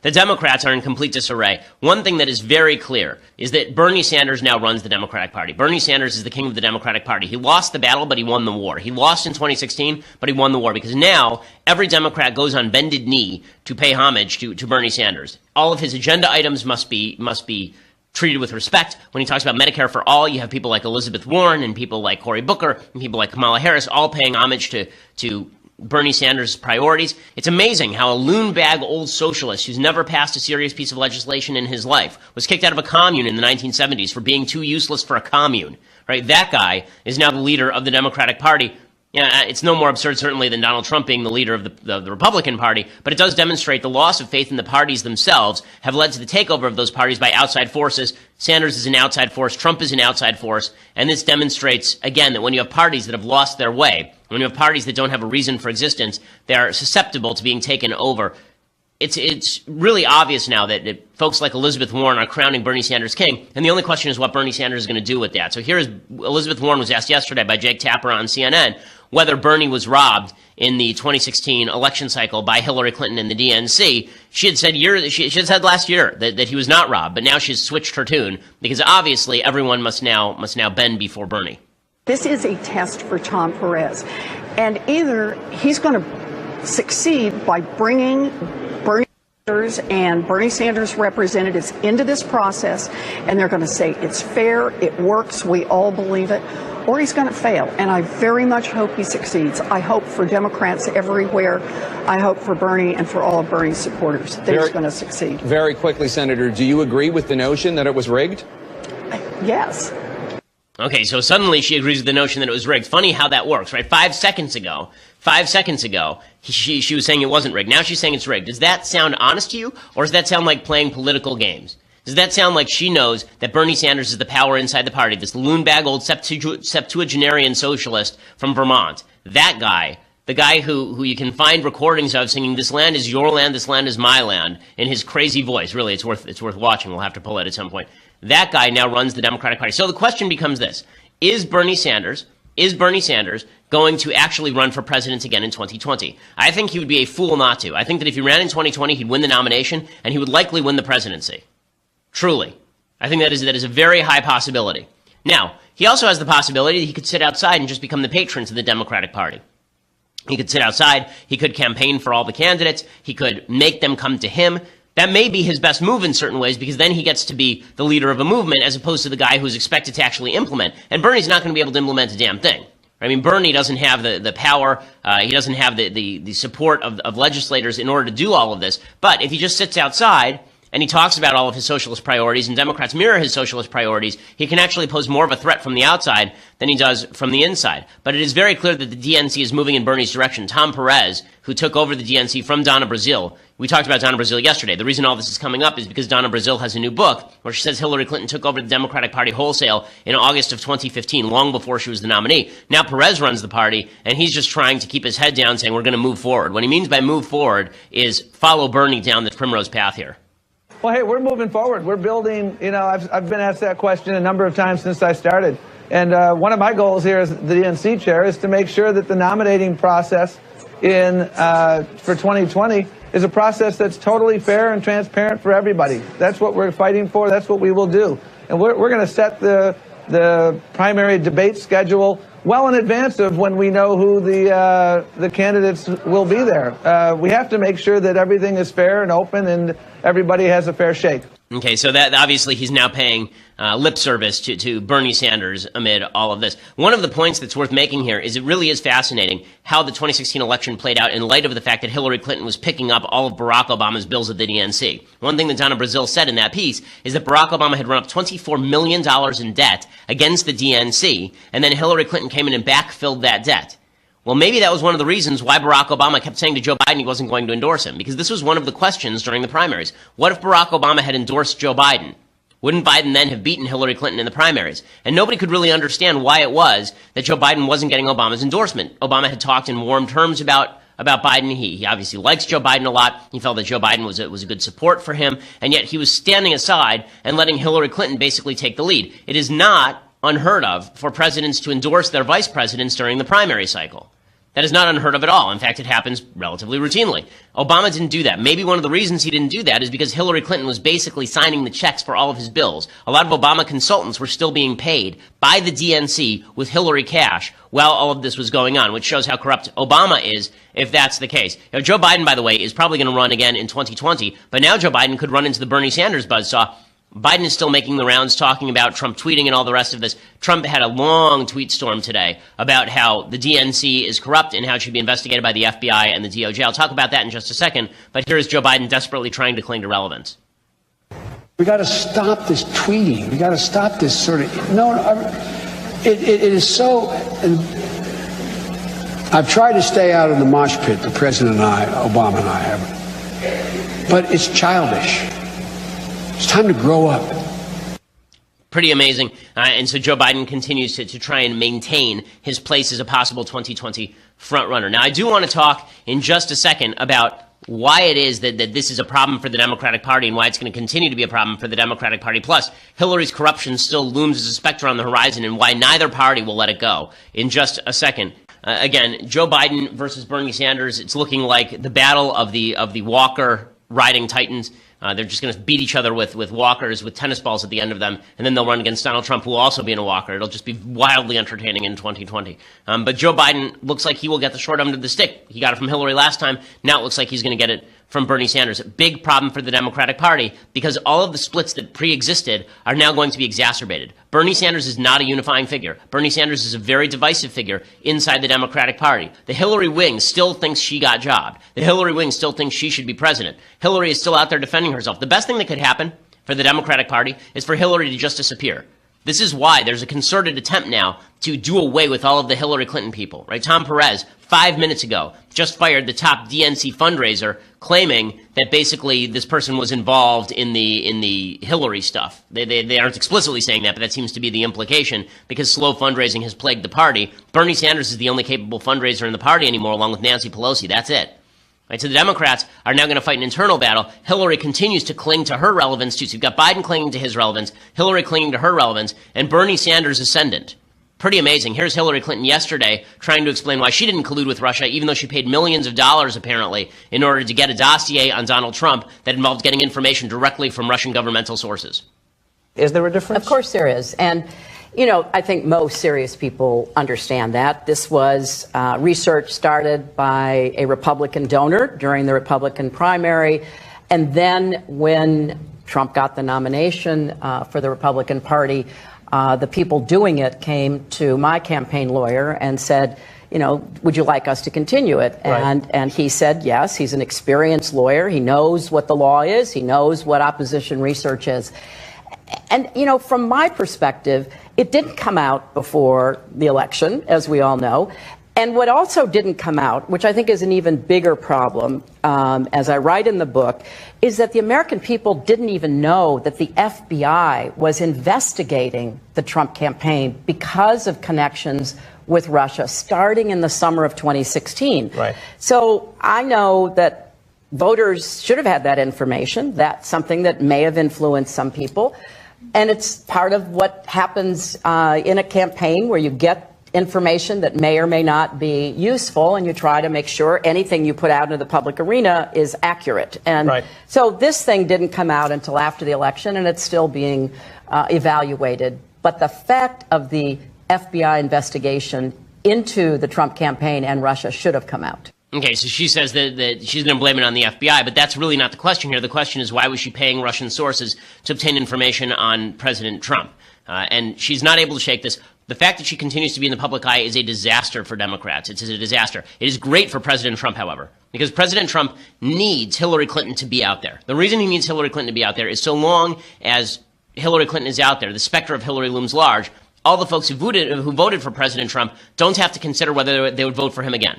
The Democrats are in complete disarray. One thing that is very clear is that Bernie Sanders now runs the Democratic Party. Bernie Sanders is the king of the Democratic Party. He lost the battle, but he won the war. He lost in 2016, but he won the war because now every Democrat goes on bended knee to pay homage to Bernie Sanders. All of his agenda items must be treated with respect. When he talks about Medicare for all, you have people like Elizabeth Warren and people like Cory Booker and people like Kamala Harris all paying homage to Bernie Sanders' priorities. It's amazing how a loon bag old socialist who's never passed a serious piece of legislation in his life was kicked out of a commune in the 1970s for being too useless for a commune, right? That guy is now the leader of the Democratic Party. Yeah, it's no more absurd, certainly, than Donald Trump being the leader of the Republican Party, but it does demonstrate the loss of faith in the parties themselves have led to the takeover of those parties by outside forces. Sanders is an outside force. Trump is an outside force. And this demonstrates, again, that when you have parties that have lost their way, when you have parties that don't have a reason for existence, they are susceptible to being taken over. It's really obvious now that folks like Elizabeth Warren are crowning Bernie Sanders king, and the only question is what Bernie Sanders is going to do with that. So here is Elizabeth Warren was asked yesterday by Jake Tapper on CNN whether Bernie was robbed in the 2016 election cycle by Hillary Clinton and the DNC. She had said last year that he was not robbed, but now she's switched her tune because obviously everyone must now bend before Bernie. This is a test for Tom Perez, and either he's going to succeed by bringing Bernie Sanders and Bernie Sanders representatives into this process, and they're going to say it's fair, it works, we all believe it, or he's going to fail. And I very much hope he succeeds. I hope for Democrats everywhere. I hope for Bernie and for all of Bernie's supporters that he's going to succeed. Very quickly, Senator, do you agree with the notion that it was rigged? Yes. Okay, so suddenly she agrees with the notion that it was rigged. Funny how that works, right? 5 seconds ago, she was saying it wasn't rigged. Now she's saying it's rigged. Does that sound honest to you, or does that sound like playing political games? Does that sound like she knows that Bernie Sanders is the power inside the party, this loon bag old septuagenarian socialist from Vermont? That guy, the guy who you can find recordings of singing "This land is your land, this land is my land" in his crazy voice. Really, it's worth watching. We'll have to pull it at some point. That guy now runs the Democratic Party. So the question becomes this: Is Bernie Sanders going to actually run for president again in 2020? I think he would be a fool not to. I think that if he ran in 2020, he'd win the nomination, and he would likely win the presidency. Truly. I think that is a very high possibility. Now, he also has the possibility that he could sit outside and just become the patron to the Democratic Party. He could sit outside. He could campaign for all the candidates. He could make them come to him. That may be his best move in certain ways, because then he gets to be the leader of a movement as opposed to the guy who's expected to actually implement. And Bernie's not going to be able to implement a damn thing. I mean, Bernie doesn't have the power. He doesn't have the support of legislators in order to do all of this. But if he just sits outside and he talks about all of his socialist priorities and Democrats mirror his socialist priorities, he can actually pose more of a threat from the outside than he does from the inside. But it is very clear that the DNC is moving in Bernie's direction. Tom Perez, who took over the DNC from Donna Brazile, we talked about Donna Brazile yesterday. The reason all this is coming up is because Donna Brazile has a new book where she says Hillary Clinton took over the Democratic Party wholesale in August of 2015, long before she was the nominee. Now Perez runs the party, and he's just trying to keep his head down, saying we're going to move forward. What he means by move forward is follow Bernie down the primrose path here. Well, hey, we're moving forward. We're building, I've been asked that question a number of times since I started. And one of my goals here as the DNC chair is to make sure that the nominating process for 2020 is a process that's totally fair and transparent for everybody. That's what we're fighting for. That's what we will do. And we're going to set the primary debate schedule well in advance of when we know who the candidates will be there. We have to make sure that everything is fair and open and everybody has a fair shake. Okay, so that obviously he's now paying lip service to Bernie Sanders amid all of this. One of the points that's worth making here is it really is fascinating how the 2016 election played out in light of the fact that Hillary Clinton was picking up all of Barack Obama's bills at the DNC. One thing that Donna Brazile said in that piece is that Barack Obama had run up $24 million in debt against the DNC, and then Hillary Clinton came in and backfilled that debt. Well, maybe that was one of the reasons why Barack Obama kept saying to Joe Biden he wasn't going to endorse him, because this was one of the questions during the primaries. What if Barack Obama had endorsed Joe Biden? Wouldn't Biden then have beaten Hillary Clinton in the primaries? And nobody could really understand why it was that Joe Biden wasn't getting Obama's endorsement. Obama had talked in warm terms about Biden. He obviously likes Joe Biden a lot. He felt that Joe Biden was a good support for him, and yet he was standing aside and letting Hillary Clinton basically take the lead. It is not unheard of for presidents to endorse their vice presidents during the primary cycle. That is not unheard of at all. In fact, it happens relatively routinely. Obama didn't do that. Maybe one of the reasons he didn't do that is because Hillary Clinton was basically signing the checks for all of his bills. A lot of Obama consultants were still being paid by the DNC with Hillary cash while all of this was going on, which shows how corrupt Obama is if that's the case. Now, Joe Biden, by the way, is probably going to run again in 2020, but now Joe Biden could run into the Bernie Sanders buzzsaw. Biden is still making the rounds talking about Trump tweeting and all the rest of this. Trump had a long tweet storm today about how the DNC is corrupt and how it should be investigated by the FBI and the DOJ. I'll talk about that in just a second, but here is Joe Biden desperately trying to cling to relevance. We got to stop this tweeting. We got to stop this sort of, it is so, I've tried to stay out of the mosh pit, the president and I, Obama and I have, but it's childish. It's time to grow up. Pretty amazing. And so Joe Biden continues to try and maintain his place as a possible 2020 frontrunner. Now, I do want to talk in just a second about why it is that this is a problem for the Democratic Party and why it's going to continue to be a problem for the Democratic Party. Plus, Hillary's corruption still looms as a specter on the horizon and why neither party will let it go in just a second. Again, Joe Biden versus Bernie Sanders, it's looking like the battle of the Walker riding titans. They're just going to beat each other with walkers, with tennis balls at the end of them, and then they'll run against Donald Trump, who will also be in a walker. It'll just be wildly entertaining in 2020. But Joe Biden looks like he will get the short end of the stick. He got it from Hillary last time. Now it looks like he's going to get it from Bernie Sanders. Big problem for the Democratic Party because all of the splits that pre-existed are now going to be exacerbated. Bernie Sanders is not a unifying figure. Bernie Sanders is a very divisive figure inside the Democratic Party. The Hillary wing still thinks she got jobbed. The Hillary wing still thinks she should be president. Hillary is still out there defending herself. The best thing that could happen for the Democratic Party is for Hillary to just disappear. This is why there's a concerted attempt now to do away with all of the Hillary Clinton people, right? Tom Perez, 5 minutes ago, just fired the top DNC fundraiser, claiming that basically this person was involved in the Hillary stuff. They aren't explicitly saying that, but that seems to be the implication because slow fundraising has plagued the party. Bernie Sanders is the only capable fundraiser in the party anymore, along with Nancy Pelosi. That's it. Right, so the Democrats are now going to fight an internal battle. Hillary continues to cling to her relevance, too. So you've got Biden clinging to his relevance, Hillary clinging to her relevance, and Bernie Sanders ascendant. Pretty amazing. Here's Hillary Clinton yesterday trying to explain why she didn't collude with Russia, even though she paid millions of dollars, apparently, in order to get a dossier on Donald Trump that involved getting information directly from Russian governmental sources. Is there a difference? Of course there is. And you know, I think most serious people understand that. This was research started by a Republican donor during the Republican primary. And then when Trump got the nomination for the Republican Party, the people doing it came to my campaign lawyer and said, you know, would you like us to continue it? Right. And he said, yes, he's an experienced lawyer. He knows what the law is. He knows what opposition research is. And, you know, from my perspective, it didn't come out before the election, as we all know. And what also didn't come out, which I think is an even bigger problem, as I write in the book, is that the American people didn't even know that the FBI was investigating the Trump campaign because of connections with Russia starting in the summer of 2016. Right. So I know that voters should have had that information. That's something that may have influenced some people. And it's part of what happens in a campaign where you get information that may or may not be useful, and you try to make sure anything you put out into the public arena is accurate. And right. So this thing didn't come out until after the election, and it's still being evaluated. But the fact of the FBI investigation into the Trump campaign and Russia should have come out. Okay, so she says that she's going to blame it on the FBI, but that's really not the question here. The question is, why was she paying Russian sources to obtain information on President Trump? And she's not able to shake this. The fact that she continues to be in the public eye is a disaster for Democrats. It's a disaster. It is great for President Trump, however, because President Trump needs Hillary Clinton to be out there. The reason he needs Hillary Clinton to be out there is so long as Hillary Clinton is out there, the specter of Hillary looms large, all the folks who voted for President Trump don't have to consider whether they would vote for him again.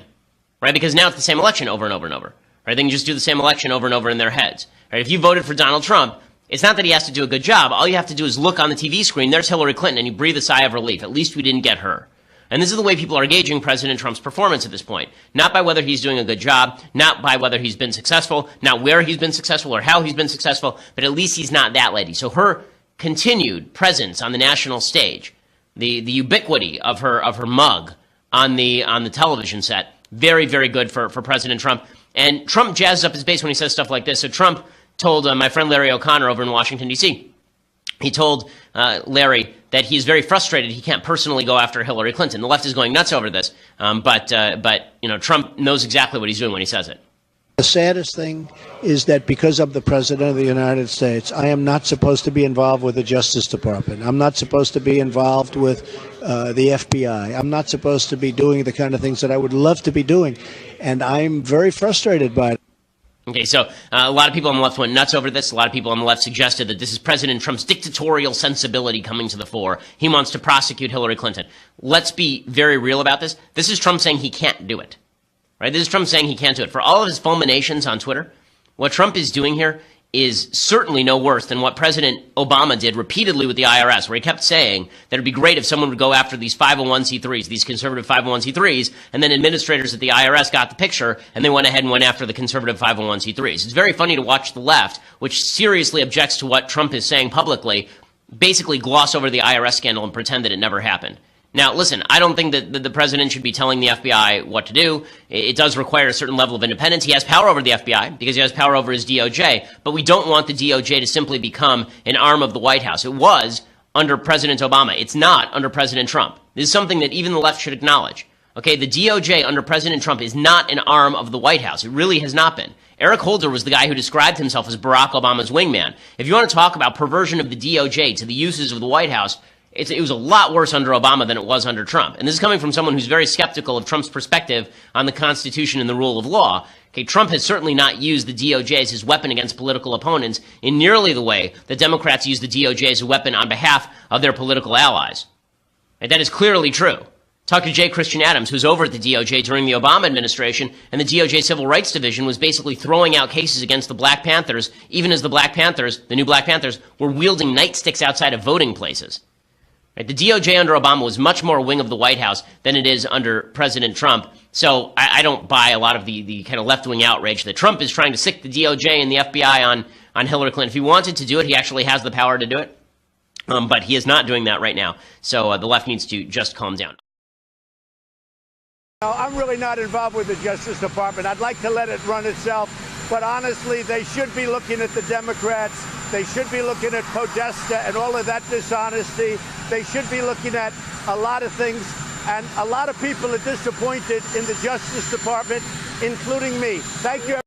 Right? Because now it's the same election over and over and over. Right? They can just do the same election over and over in their heads. Right? If you voted for Donald Trump, it's not that he has to do a good job. All you have to do is look on the TV screen. There's Hillary Clinton, and you breathe a sigh of relief. At least we didn't get her. And this is the way people are gauging President Trump's performance at this point. Not by whether he's doing a good job, not by whether he's been successful, not where he's been successful or how he's been successful, but at least he's not that lady. So her continued presence on the national stage, the ubiquity of her mug on the television set, very, very good for President Trump. And Trump jazzes up his base when he says stuff like this. So Trump told my friend Larry O'Connor over in Washington, D.C., he told Larry that he's very frustrated he can't personally go after Hillary Clinton. The left is going nuts over this, but Trump knows exactly what he's doing when he says it. The saddest thing is that because I'm the President of the United States, I am not supposed to be involved with the Justice Department. I'm not supposed to be involved with the FBI. I'm not supposed to be doing the kind of things that I would love to be doing, and I'm very frustrated by it. Okay, so a lot of people on the left went nuts over this. A lot of people on the left suggested that this is President Trump's dictatorial sensibility coming to the fore. He wants to prosecute Hillary Clinton. Let's be very real about this. This is Trump saying he can't do it. Right? This is Trump saying he can't do it. For all of his fulminations on Twitter, what Trump is doing here is certainly no worse than what President Obama did repeatedly with the IRS, where he kept saying that it'd be great if someone would go after these 501c3s, these conservative 501c3s, and then administrators at the IRS got the picture, and they went ahead and went after the conservative 501c3s. It's very funny to watch the left, which seriously objects to what Trump is saying publicly, basically gloss over the IRS scandal and pretend that it never happened. Now, listen, I don't think that the president should be telling the FBI what to do. It does require a certain level of independence. He has power over the FBI because he has power over his DOJ, but we don't want the DOJ to simply become an arm of the White House. It was under President Obama. It's not under President Trump. This is something that even the left should acknowledge. Okay, the DOJ under President Trump is not an arm of the White House. It really has not been. Eric Holder was the guy who described himself as Barack Obama's wingman. If you want to talk about perversion of the DOJ to the uses of the White House, it was a lot worse under Obama than it was under Trump. And this is coming from someone who's very skeptical of Trump's perspective on the Constitution and the rule of law. Okay, Trump has certainly not used the DOJ as his weapon against political opponents in nearly the way that Democrats use the DOJ as a weapon on behalf of their political allies. And that is clearly true. Talk to J. Christian Adams, who's over at the DOJ during the Obama administration, and the DOJ Civil Rights Division was basically throwing out cases against the Black Panthers, even as the Black Panthers, the new Black Panthers, were wielding nightsticks outside of voting places. Right? The DOJ under Obama was much more a wing of the White House than it is under President Trump. So I don't buy a lot of the kind of left-wing outrage that Trump is trying to sick the DOJ and the FBI on Hillary Clinton. If he wanted to do it, he actually has the power to do it. But he is not doing that right now. So the left needs to just calm down. I'm really not involved with the Justice Department. I'd like to let it run itself. But honestly, they should be looking at the Democrats. They should be looking at Podesta and all of that dishonesty. They should be looking at a lot of things. And a lot of people are disappointed in the Justice Department, including me. Thank you.